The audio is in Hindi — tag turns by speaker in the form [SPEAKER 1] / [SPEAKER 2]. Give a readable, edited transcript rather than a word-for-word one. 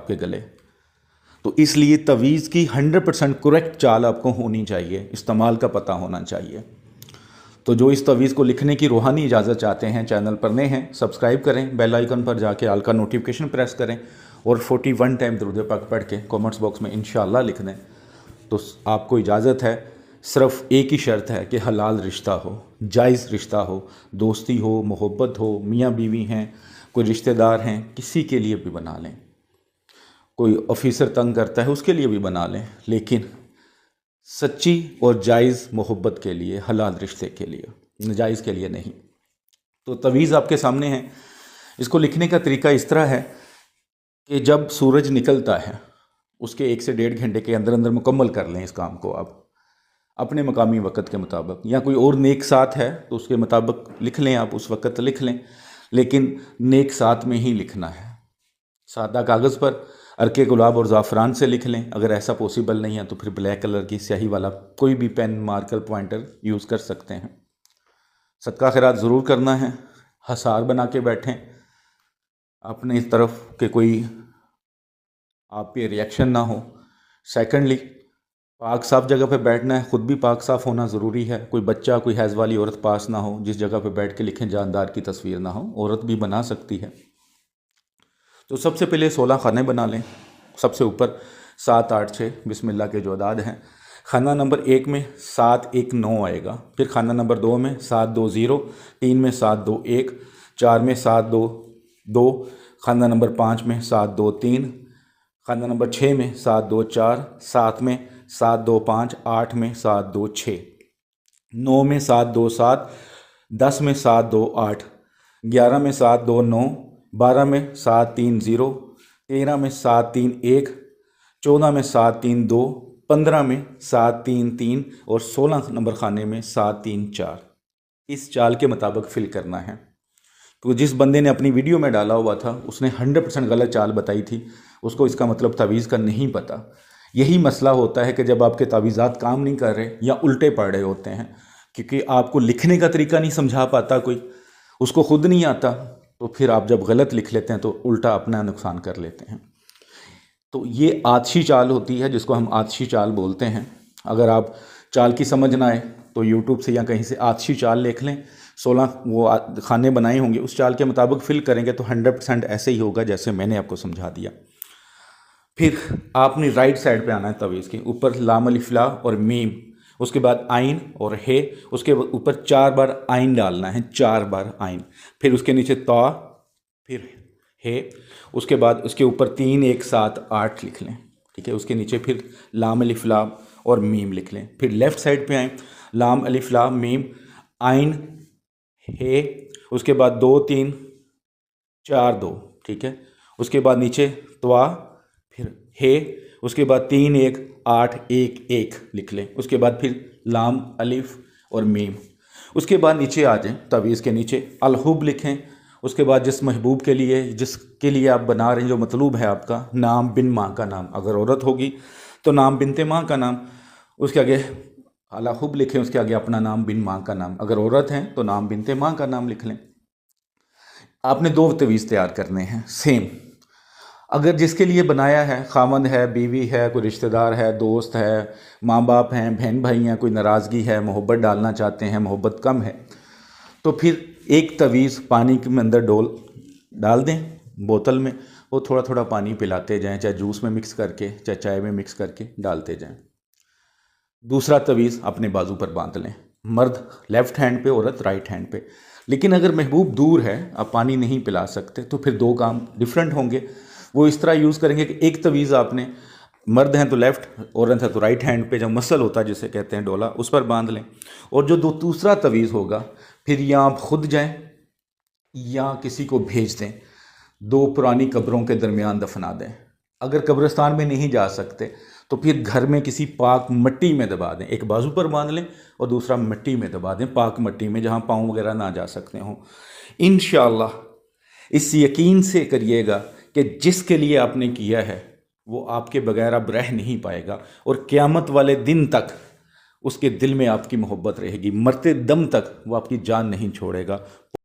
[SPEAKER 1] आपके गले। तो इसलिए तवीज़ की 100% करेक्ट चाल आपको होनी चाहिए, इस्तेमाल का पता होना चाहिए। तो जो इस तवीज़ को लिखने की रूहानी इजाज़त चाहते हैं, चैनल पर नए हैं, सब्सक्राइब करें, बेल आइकन पर जाके आल का नोटिफिकेशन प्रेस करें और 41 टाइम दुरूद पाक पढ़ के कमेंट्स बॉक्स में इंशाअल्लाह लिख दें। तो आपको इजाज़त है। सिर्फ एक ही शर्त है कि हलाल रिश्ता हो, जायज़ रिश्ता हो, दोस्ती हो, मोहब्बत हो, मियाँ बीवी हैं, कोई रिश्तेदार हैं, किसी के लिए भी बना लें। कोई ऑफिसर तंग करता है उसके लिए भी बना लें, लेकिन सच्ची और जायज़ मोहब्बत के लिए, हलाल रिश्ते के लिए, नाजायज़ के लिए नहीं। तो तवीज़ आपके सामने है। इसको लिखने का तरीका इस तरह है कि जब सूरज निकलता है उसके 1 से 1.5 घंटे के अंदर अंदर मुकम्मल कर लें इस काम को आप अपने मकामी वक़्त के मुताबिक, या कोई और नेक साथ है तो उसके मुताबिक लिख लें, आप उस वक़्त लिख लें, लेकिन नेक साथ में ही लिखना है। सादा कागज़ पर अरके गुलाब और ज़ाफ़रान से लिख लें। अगर ऐसा पॉसिबल नहीं है तो फिर ब्लैक कलर की स्याही वाला कोई भी पेन, मार्कर, पॉइंटर यूज़ कर सकते हैं। सदका खैरात ज़रूर करना है। हसार बना के बैठें अपने इस तरफ कि कोई आप पे रिएक्शन ना हो। सेकंडली, पाक साफ़ जगह पे बैठना है, ख़ुद भी पाक साफ़ होना ज़रूरी है। कोई बच्चा, कोई हैज़ वाली औरत पास ना हो जिस जगह पे बैठ के लिखें जानदार की तस्वीर ना हो। औरत भी बना सकती है। तो सबसे पहले 16 खाने बना लें। सबसे ऊपर 7, 8, 6 बिस्मिल्लाह के जो अदाद हैं। खाना नंबर 1 में 7, 1, 9 आएगा। फिर खाना नंबर 2 में 7, 2, 0, 3 में 7, 2, 1, 4 में 7, 2, 2, खाना नंबर 5 में 7, 2, 3, खाना नंबर 6 में 7, 2, 4, 7 में 7, 2, 5, 8 में 7, 2, 6, 9 में 7, 2, 7, 10 में 7, 2, 8, 11 में 7, 2, 9, 12 में 7, 3, 0, 13 में 7, 3, 1, 14 में 7, 3, 2, 15 में 7, 3, 3 और 16 नंबर खाने में 7, 3, 4। इस चाल के मुताबिक फिल करना है। तो जिस बंदे ने अपनी वीडियो में डाला हुआ था उसने 100% गलत चाल बताई थी, उसको इसका मतलब तावीज़ का नहीं पता। यही मसला होता है कि जब आपके तावीज़ात काम नहीं कर रहे या उल्टे पड़ रहे होते हैं, क्योंकि आपको लिखने का तरीका नहीं समझा पाता, कोई उसको खुद नहीं आता, तो फिर आप जब गलत लिख लेते हैं तो उल्टा अपना नुकसान कर लेते हैं। तो ये आतशी चाल होती है जिसको हम आतशी चाल बोलते हैं। अगर आप चाल की समझ ना आए तो यूट्यूब से या कहीं से आतशी चाल लिख लें। 16 वो खाने बनाए होंगे, उस चाल के मुताबिक फिल करेंगे तो 100% ऐसे ही होगा जैसे मैंने आपको समझा दिया। फिर आपने राइट साइड पे आना है तवीज़ के ऊपर लाम अलिफ ला और मीम, उसके बाद आइन और हे, उसके ऊपर 4 बार आइन डालना है, 4 बार आइन, फिर उसके नीचे ता, फिर हे, उसके बाद उसके ऊपर 3, 1, 7, 8 लिख लें। ठीक है, उसके नीचे फिर लाम अलिफ ला और मीम लिख लें। फिर लेफ़्ट साइड पे आएँ, लाम अलिफ ला मीम आइन हे, उसके बाद 2, 3, 4, 2। ठीक है, उसके बाद नीचे त्वा, फिर हे, उसके बाद 3, 1, 8, 1, 1 लिख लें। उसके बाद फिर लाम अलिफ और मीम। उसके बाद नीचे आ जाएं, तवीज़ के नीचे अलहुब लिखें। उसके बाद जिस महबूब के लिए, जिसके लिए आप बना रहे हैं, जो मतलूब है आपका, नाम बिन माँ का नाम, अगर औरत होगी तो नाम बिनते माँ का नाम, उसके आगे अलहुब लिखें, उसके आगे अपना नाम बिन माँ का नाम। अगर औरत हैं तो नाम बिनते माँ का नाम लिख लें। आपने 2 तवीज़ तैयार करने हैं सेम। अगर जिसके लिए बनाया है खामंद है, बीवी है, कोई रिश्तेदार है, दोस्त है, माँ बाप हैं, बहन भाई हैं, कोई नाराज़गी है, मोहब्बत डालना चाहते हैं, मोहब्बत कम है, तो फिर एक तवीज़ पानी के अंदर डाल दें बोतल में, वो थोड़ा थोड़ा पानी पिलाते जाएं, चाहे जूस में मिक्स करके, चाहे चाय में मिक्स करके डालते जाएं। दूसरा तवीज़ अपने बाजू पर बांध लें, मर्द लेफ़्ट हैंड पे, औरत राइट हैंड पे। लेकिन अगर महबूब दूर है, आप पानी नहीं पिला सकते, तो फिर 2 काम डिफरेंट होंगे। वो इस तरह यूज़ करेंगे कि एक तवीज़ आपने, मर्द हैं तो लेफ़्ट, औरत है तो राइट हैंड पे, जो मसल होता है जिसे कहते हैं डोला, उस पर बांध लें। और जो दूसरा तवीज़ होगा, फिर या आप खुद जाएं या किसी को भेज दें, 2 पुरानी कब्रों के दरमियान दफना दें। अगर कब्रिस्तान में नहीं जा सकते तो फिर घर में किसी पाक मिट्टी में दबा दें। एक बाजू पर बांध लें और दूसरा मिट्टी में दबा दें, पाक मिट्टी में, जहाँ पाँव वगैरह ना जा सकते हों। इंशाअल्लाह इस यकीन से करिएगा कि जिसके लिए आपने किया है वो आपके बगैर अब रह नहीं पाएगा, और क़यामत वाले दिन तक उसके दिल में आपकी मोहब्बत रहेगी। मरते दम तक वो आपकी जान नहीं छोड़ेगा।